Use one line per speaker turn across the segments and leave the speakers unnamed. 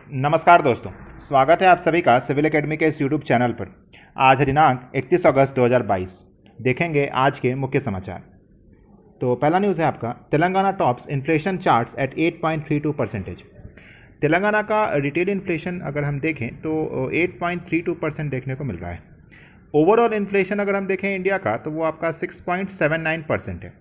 नमस्कार दोस्तों, स्वागत है आप सभी का सिविल एकेडमी के इस यूट्यूब चैनल पर। आज है दिनांक 31 अगस्त 2022। देखेंगे आज के मुख्य समाचार। तो पहला न्यूज़ है आपका, Telangana tops inflation charts at 8.32%। Telangana का रिटेल इन्फ्लेशन अगर हम देखें तो 8.32% देखने को मिल रहा है। ओवरऑल इन्फ्लेशन अगर हम देखें इंडिया का तो वो आपका 6.79% है।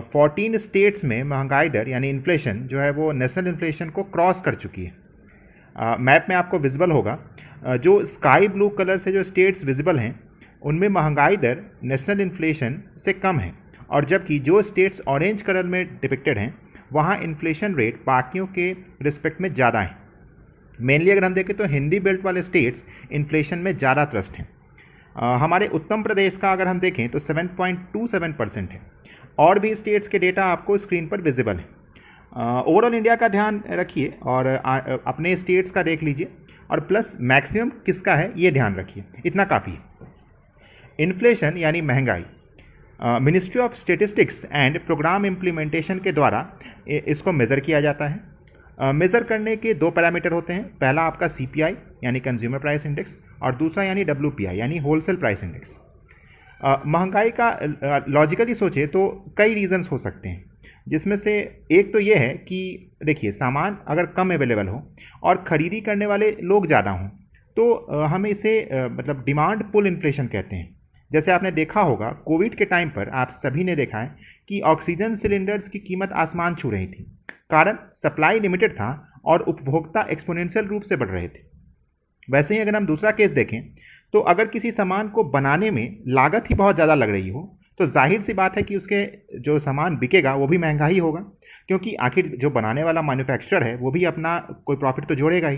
14 स्टेट्स में महंगाई दर यानी इन्फ्लेशन जो है वो नेशनल इन्फ्लेशन को क्रॉस कर चुकी है। मैप में आपको विजिबल होगा, जो स्काई ब्लू कलर से जो स्टेट्स विजिबल हैं उनमें महंगाई दर नेशनल इन्फ्लेशन से कम है, और जबकि जो स्टेट्स ऑरेंज कलर में डिपिक्टेड हैं वहाँ इन्फ्लेशन रेट बाकियों के रिस्पेक्ट में ज़्यादा है। मेनली अगर हम देखें तो हिंदी बेल्ट वाले स्टेट्स इन्फ्लेशन में ज़्यादा त्रस्त हैं। हमारे उत्तर प्रदेश का अगर हम देखें तो 7.27% है। और भी स्टेट्स के डेटा आपको स्क्रीन पर विजिबल है। ओवरऑल इंडिया का ध्यान रखिए और अपने स्टेट्स का देख लीजिए, और प्लस मैक्सिमम किसका है ये ध्यान रखिए, इतना काफ़ी है। इन्फ्लेशन यानी महंगाई ministry of statistics and programme implementation के द्वारा इसको मेज़र किया जाता है। मेज़र करने के दो पैरामीटर होते हैं, पहला आपका CPI यानी कंज्यूमर प्राइस इंडेक्स, और दूसरा यानी WPI यानी होलसेल प्राइस इंडेक्स। महंगाई का लॉजिकली सोचे तो कई रीजंस हो सकते हैं, जिसमें से एक तो ये है कि देखिए सामान अगर कम अवेलेबल हो और ख़रीदी करने वाले लोग ज़्यादा हों तो हम इसे मतलब डिमांड पुल इन्फ्लेशन कहते हैं। जैसे आपने देखा होगा कोविड के टाइम पर आप सभी ने देखा है कि ऑक्सीजन सिलेंडर्स की कीमत आसमान छू रही थी, कारण सप्लाई लिमिटेड था और उपभोक्ता एक्सपोनेंशियल रूप से बढ़ रहे थे। वैसे ही अगर हम दूसरा केस देखें तो अगर किसी सामान को बनाने में लागत ही बहुत ज़्यादा लग रही हो तो जाहिर सी बात है कि उसके जो सामान बिकेगा वो भी महंगा ही होगा, क्योंकि आखिर जो बनाने वाला मैन्युफैक्चरर है वो भी अपना कोई प्रॉफिट तो जोड़ेगा ही।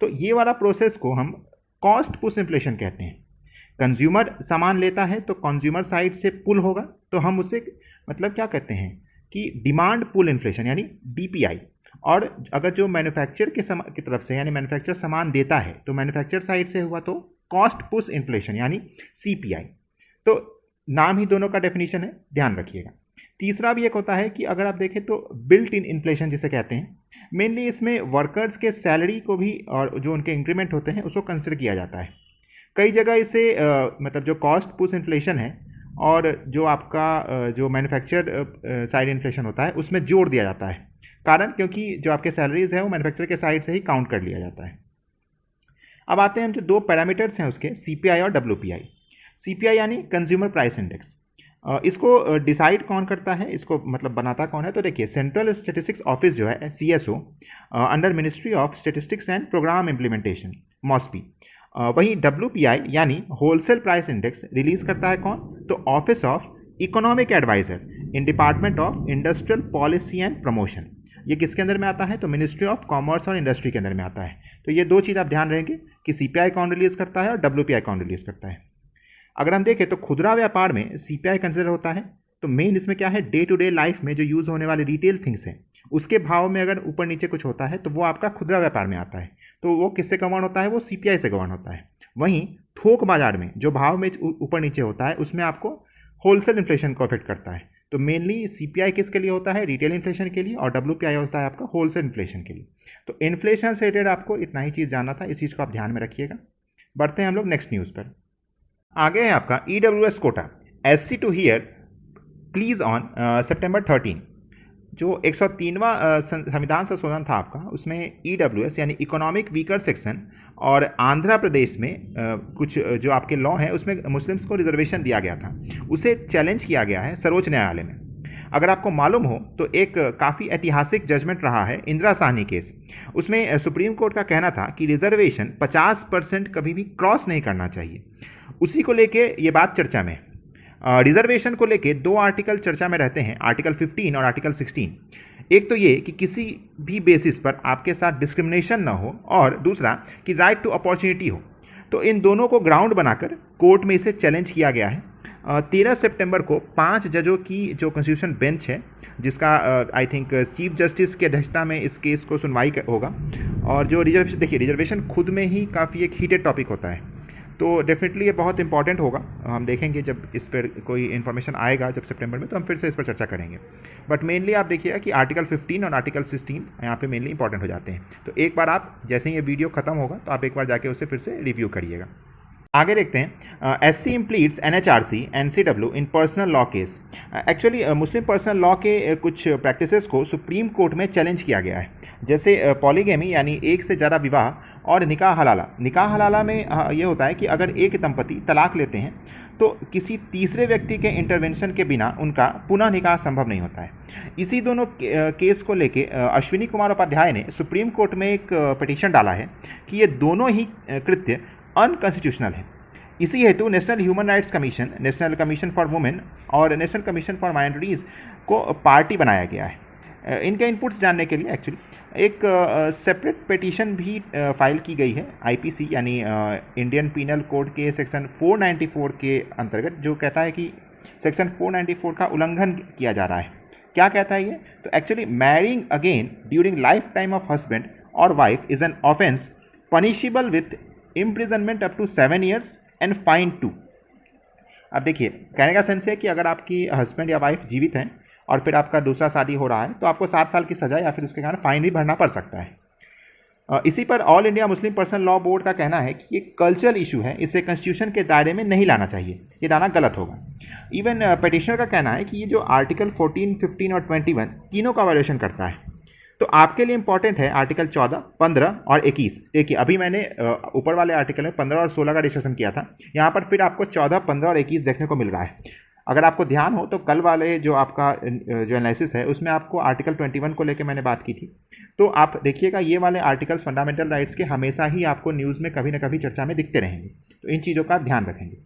तो ये वाला प्रोसेस को हम कॉस्ट पुश इन्फ्लेशन कहते हैं। कंज्यूमर सामान लेता है तो कंज्यूमर साइड से पुल होगा, तो हम उसे मतलब क्या कहते हैं कि डिमांड पुल इन्फ्लेशन यानी DPI। और अगर जो मैन्युफैक्चर की तरफ से यानी मैन्युफैक्चर सामान देता है तो मैन्युफैक्चर साइड से हुआ तो कॉस्ट पुश इन्फ्लेशन यानी CPI। तो नाम ही दोनों का डेफिनेशन है, ध्यान रखिएगा। तीसरा भी एक होता है कि अगर आप देखें तो बिल्ट इन इन्फ्लेशन जिसे कहते हैं। मेनली इसमें वर्कर्स के सैलरी को भी और जो उनके इंक्रीमेंट होते हैं उसको कंसिडर किया जाता है। कई जगह इसे मतलब जो कॉस्ट पुश इन्फ्लेशन है और जो आपका जो मैन्युफैक्चर साइड इन्फ्लेशन होता है उसमें जोड़ दिया जाता है, कारण क्योंकि जो आपके सैलरीज है वो मैन्युफैक्चर के साइड से ही काउंट कर लिया जाता है। अब आते हैं हम जो दो पैरामीटर्स हैं उसके, CPI और WPI। CPI यानी कंज्यूमर प्राइस इंडेक्स, इसको डिसाइड कौन करता है, इसको मतलब बनाता कौन है, तो देखिए सेंट्रल स्टेटिस्टिक्स ऑफिस जो है CSO under ministry of statistics and programme implementation MOSPI। वहीं WPI यानी होलसेल प्राइस इंडेक्स रिलीज करता है कौन, तो office of economic adviser in department of industrial policy and promotion. ये किसके अंदर में आता है, तो मिनिस्ट्री ऑफ कॉमर्स और इंडस्ट्री के अंदर में आता है। तो ये दो चीज़ आप ध्यान रहेंगे कि CPI कौन रिलीज करता है और WPI कौन रिलीज करता है। अगर हम देखें तो खुदरा व्यापार में CPI कंसिडर होता है, तो मेन इसमें क्या है, डे टू डे लाइफ में जो यूज़ होने वाले रिटेल थिंग्स हैं उसके भाव में अगर ऊपर नीचे कुछ होता है तो वो आपका खुदरा व्यापार में आता है, तो वो किससे गवर्न होता है, वो CPI से गवर्न होता है। वहीं थोक बाजार में जो भाव में ऊपर नीचे होता है उसमें आपको होलसेल इन्फ्लेशन को अफेक्ट करता है। तो मेनली CPI किसके लिए होता है, रिटेल इन्फ्लेशन के लिए, और WPI होता है आपका होलसेल इन्फ्लेशन के लिए। तो इन्फ्लेशन से रिलेटेड आपको इतना ही चीज़ जानना था, इस चीज़ को आप ध्यान में रखिएगा। बढ़ते हैं हम लोग नेक्स्ट न्यूज़ पर। आगे है आपका EWS quota SC to hear pleas on September 13। जो 103वां संविधान संशोधन था आपका, उसमें EWS यानी इकोनॉमिक वीकर सेक्शन और आंध्र प्रदेश में कुछ जो आपके लॉ हैं उसमें मुस्लिम्स को रिजर्वेशन दिया गया था, उसे चैलेंज किया गया है सर्वोच्च न्यायालय में। अगर आपको मालूम हो तो एक काफ़ी ऐतिहासिक जजमेंट रहा है इंदिरा साहनी केस। उसमें सुप्रीम कोर्ट का कहना था कि रिजर्वेशन 50% कभी भी क्रॉस नहीं करना चाहिए। उसी को लेके ये बात चर्चा में। रिजर्वेशन को लेके दो आर्टिकल चर्चा में रहते हैं, आर्टिकल 15 और आर्टिकल 16। एक तो ये कि किसी भी बेसिस पर आपके साथ डिस्क्रिमिनेशन ना हो, और दूसरा कि राइट टू अपॉर्चुनिटी हो। तो इन दोनों को ग्राउंड बनाकर कोर्ट में इसे चैलेंज किया गया है। 13 सितंबर को 5 जजों की जो कॉन्स्टिट्यूशन बेंच है, जिसका आई थिंक चीफ जस्टिस की अध्यक्षता में इस केस को सुनवाई होगा। और जो रिजर्वेशन, देखिए रिजर्वेशन खुद में ही काफ़ी एक हीटेड टॉपिक होता है, तो डेफिनेटली ये बहुत इंपॉर्टेंट होगा। हम देखेंगे जब इस पर कोई इन्फॉर्मेशन आएगा जब सितंबर में, तो हम फिर से इस पर चर्चा करेंगे। बट मेनली आप देखिएगा कि आर्टिकल 15 और आर्टिकल 16 यहाँ पे मेनली इंपॉर्टेंट हो जाते हैं। तो एक बार आप जैसे ही ये वीडियो खत्म होगा तो आप एक बार जाके उसे फिर से रिव्यू करिएगा। आगे देखते हैं, SC इम्प्लीड्स NHRC NCW इन पर्सनल लॉ केस। एक्चुअली मुस्लिम पर्सनल लॉ के कुछ प्रैक्टिसेस को सुप्रीम कोर्ट में चैलेंज किया गया है, जैसे पॉलीगेमी यानी एक से ज़्यादा विवाह और निकाह हलाला। निकाह हलाला में ये होता है कि अगर एक दंपति तलाक लेते हैं तो किसी तीसरे व्यक्ति के इंटरवेंशन के बिना उनका पुनः निकाह संभव नहीं होता है। इसी दोनों केस को लेके अश्विनी कुमार उपाध्याय ने सुप्रीम कोर्ट में एक पिटीशन डाला है कि ये दोनों ही कृत्य अनकॉन्स्टिट्यूशनल है। इसी हेतु national human rights commission, national commission for women और नेशनल कमीशन फॉर माइनॉरिटीज़ को पार्टी बनाया गया है। इनके इनपुट्स जानने के लिए एक्चुअली एक सेपरेट पिटीशन भी फाइल की गई है IPC यानी इंडियन पीनल कोड के सेक्शन 494 के अंतर्गत, जो कहता है कि सेक्शन 494 का उल्लंघन किया जा रहा है। क्या कहता है ये? तो actually marrying again during life time of husband और wife is an offence punishable with imprisonment up to 7 years and fine 2। अब देखिए, कहने का सेंस है कि अगर आपकी हस्बैंड या वाइफ जीवित हैं और फिर आपका दूसरा शादी हो रहा है तो आपको 7 साल की सज़ा या फिर उसके कारण फाइन भी भरना पड़ सकता है। इसी पर all India Muslim personal law board का कहना है कि ये कल्चरल इशू है, इसे कॉन्स्टिट्यूशन के दायरे में नहीं लाना चाहिए, ये लाना गलत होगा। इवन पिटिशनर का कहना है कि ये जो आर्टिकल 14, 15 और 21 तीनों का वायलेशन करता है। तो आपके लिए इंपॉर्टेंट है आर्टिकल 14, 15 और 21। देखिए, अभी मैंने ऊपर वाले आर्टिकल में 15 और 16 का डिस्कशन किया था, यहाँ पर फिर आपको 14, 15 और 21 देखने को मिल रहा है। अगर आपको ध्यान हो तो कल वाले जो आपका जो एनालिसिस है उसमें आपको आर्टिकल 21 को लेकर मैंने बात की थी। तो आप देखिएगा ये वाले आर्टिकल्स फंडामेंटल राइट्स के हमेशा ही आपको न्यूज़ में कभी ना कभी चर्चा में दिखते रहेंगे, तो इन चीज़ों का आप ध्यान रखेंगे।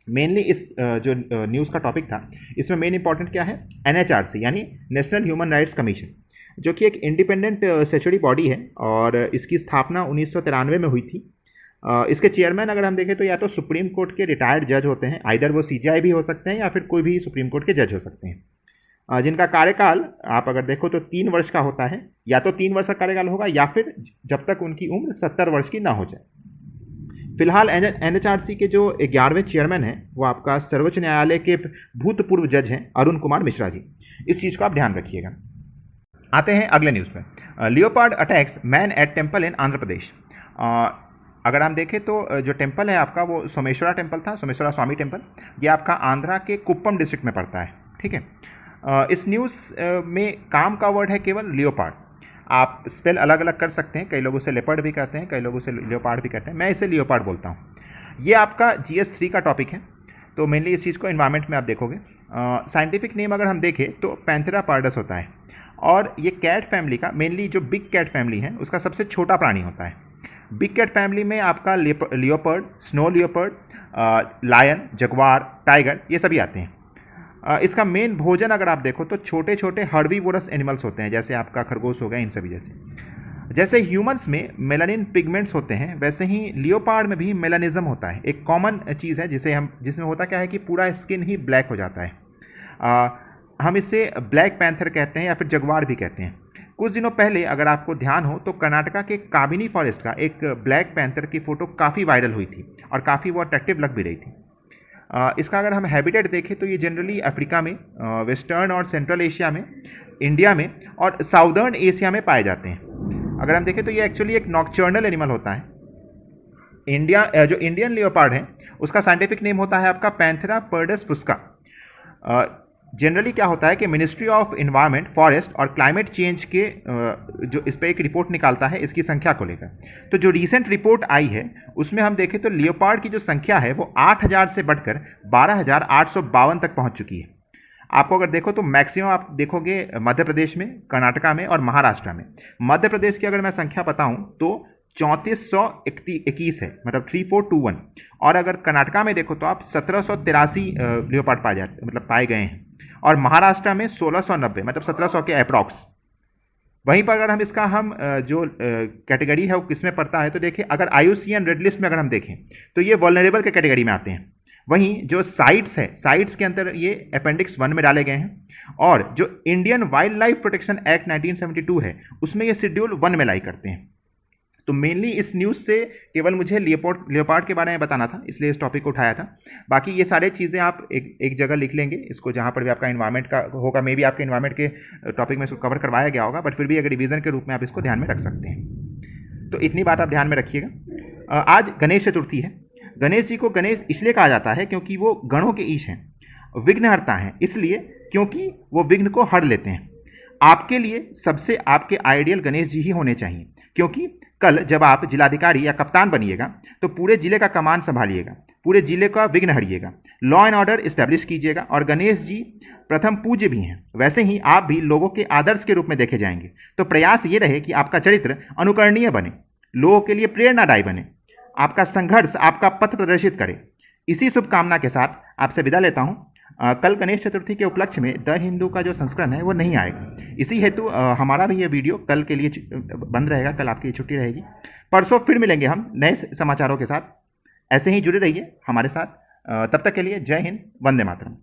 मेनली इस जो न्यूज़ का टॉपिक था इसमें मेन इंपॉर्टेंट क्या है? NHRC यानी नेशनल ह्यूमन राइट्स कमीशन, जो कि एक इंडिपेंडेंट स्टैट्यूटरी बॉडी है और इसकी स्थापना 1993 में हुई थी। इसके चेयरमैन अगर हम देखें तो या तो सुप्रीम कोर्ट के रिटायर्ड जज होते हैं, आइदर वो CJI भी हो सकते हैं या फिर कोई भी सुप्रीम कोर्ट के जज हो सकते हैं, जिनका कार्यकाल आप अगर देखो तो 3 वर्ष का होता है। या तो 3 वर्ष का कार्यकाल होगा या फिर जब तक उनकी उम्र 70 वर्ष की ना हो जाए। फिलहाल NHRC के जो 11वें चेयरमैन हैं वो आपका सर्वोच्च न्यायालय के भूतपूर्व जज हैं अरुण कुमार मिश्रा जी। इस चीज़ को आप ध्यान रखिएगा। आते हैं अगले न्यूज़ पर। Leopard attacks man at temple in Andhra Pradesh. अगर हम देखें तो जो टेम्पल है आपका वो सोमेश्वरा टेम्पल था, सोमेश्वरा स्वामी टेम्पल। ये आपका आंध्रा के कुप्पम डिस्ट्रिक्ट में पड़ता है, ठीक है। इस न्यूज़ में काम का वर्ड है केवल लियोपार्ड। आप स्पेल अलग अलग कर सकते हैं, कई लोग उसे लेपर्ड भी कहते हैं, कई लोग उसे लियोपार्ड भी कहते हैं, मैं इसे लियोपार्ड बोलता हूँ। ये आपका GS 3 का टॉपिक है। तो मेनली इस चीज़ को इन्वायरमेंट में आप देखोगे। साइंटिफिक नेम अगर हम देखें तो पैंथेरा पार्डस होता है और ये कैट फैमिली का, मेनली जो बिग कैट फैमिली है उसका सबसे छोटा प्राणी होता है। बिग कैट फैमिली में आपका leopard, snow leopard, lion, jaguar, tiger ये सभी आते हैं। इसका मेन भोजन अगर आप देखो तो छोटे छोटे हर्बीवोरस एनिमल्स होते हैं, जैसे आपका खरगोश हो गया, इन सभी जैसे ह्यूमंस में मेलानिन पिगमेंट्स होते हैं वैसे ही लियोपार्ड में भी मेलानिज्म होता है। एक कॉमन चीज़ है जिसमें होता क्या है कि पूरा स्किन ही ब्लैक हो जाता है। हम इसे ब्लैक पैंथर कहते हैं या फिर जगवार भी कहते हैं। कुछ दिनों पहले अगर आपको ध्यान हो तो कर्नाटका के काबिनी फॉरेस्ट का एक ब्लैक पैंथर की फ़ोटो काफ़ी वायरल हुई थी और काफ़ी वो अट्रैक्टिव लग भी रही थी। इसका अगर हम हैबिटेट देखें तो ये जनरली अफ्रीका में, वेस्टर्न और सेंट्रल एशिया में, इंडिया में और साउदर्न एशिया में पाए जाते हैं। अगर हम देखें तो ये एक्चुअली एक नॉकचर्नल एनिमल होता है। जो इंडियन लियोपार्ड है उसका साइंटिफिक नेम होता है आपका पैंथेरा पर्डस फुस्का। जनरली क्या होता है कि मिनिस्ट्री ऑफ इन्वायरमेंट, फॉरेस्ट और क्लाइमेट चेंज के जो इस पर एक रिपोर्ट निकालता है इसकी संख्या को लेकर। तो जो रीसेंट रिपोर्ट आई है उसमें हम देखें तो लियोपार्ड की जो संख्या है वो 8000 से बढ़कर 12852 तक पहुंच चुकी है। आपको अगर देखो तो मैक्सिमम आप देखोगे मध्य प्रदेश में, कर्नाटका में और महाराष्ट्र में। मध्य प्रदेश की अगर मैं संख्या बताऊं तो 3421 है, मतलब 3421। और अगर कर्नाटका में देखो तो आप 1783 लियोपार्ड पाए गए हैं और महाराष्ट्र में 1690, मतलब 1700 के अप्रॉक्स। वहीं पर अगर हम इसका जो कैटेगरी है वो किस में पड़ता है तो देखिए, अगर IUCN रेड लिस्ट में अगर हम देखें तो ये वल्नरेबल के कैटेगरी में आते हैं। वहीं जो साइट्स है, साइट्स के अंदर ये अपेंडिक्स 1 में डाले गए हैं और जो Indian wild life protection act 1972 है उसमें ये शेड्यूल 1 में लाई करते हैं। तो मेनली इस न्यूज़ से केवल मुझे लियोपार्ड के बारे में बताना था, इसलिए इस टॉपिक को उठाया था। बाकी ये सारे चीज़ें आप एक जगह लिख लेंगे इसको, जहाँ पर भी आपका इन्वायरमेंट का होगा, मे भी आपके इन्वायरमेंट के टॉपिक में इसको कवर करवाया गया होगा, बट फिर भी अगर रिवीजन के रूप में आप इसको ध्यान में रख सकते हैं। तो इतनी बात आप ध्यान में रखिएगा। आज गणेश चतुर्थी है। गणेश जी को गणेश इसलिए कहा जाता है क्योंकि वो गणों के ईश हैं, विघ्नहर्ता हैं, इसलिए क्योंकि वो विघ्न को हर लेते हैं। आपके लिए सबसे आपके आइडियल गणेश जी ही होने चाहिए, क्योंकि कल जब आप जिलाधिकारी या कप्तान बनिएगा तो पूरे जिले का कमान संभालिएगा, पूरे जिले का विघ्न हरिएगा, लॉ एंड ऑर्डर इस्टेब्लिश कीजिएगा। और गणेश जी प्रथम पूज्य भी हैं, वैसे ही आप भी लोगों के आदर्श के रूप में देखे जाएंगे। तो प्रयास ये रहे कि आपका चरित्र अनुकरणीय बने, लोगों के लिए प्रेरणादायी बने, आपका संघर्ष आपका पथ प्रदर्शित करे। इसी शुभकामना के साथ आपसे विदा लेता हूं। कल गणेश चतुर्थी के उपलक्ष्य में द हिंदू का जो संस्करण है वो नहीं आएगा, इसी हेतु हमारा भी ये वीडियो कल के लिए बंद रहेगा, कल आपकी छुट्टी रहेगी। परसों फिर मिलेंगे हम नए समाचारों के साथ। ऐसे ही जुड़े रहिए हमारे साथ। तब तक के लिए जय हिंद, वंदे मातरम।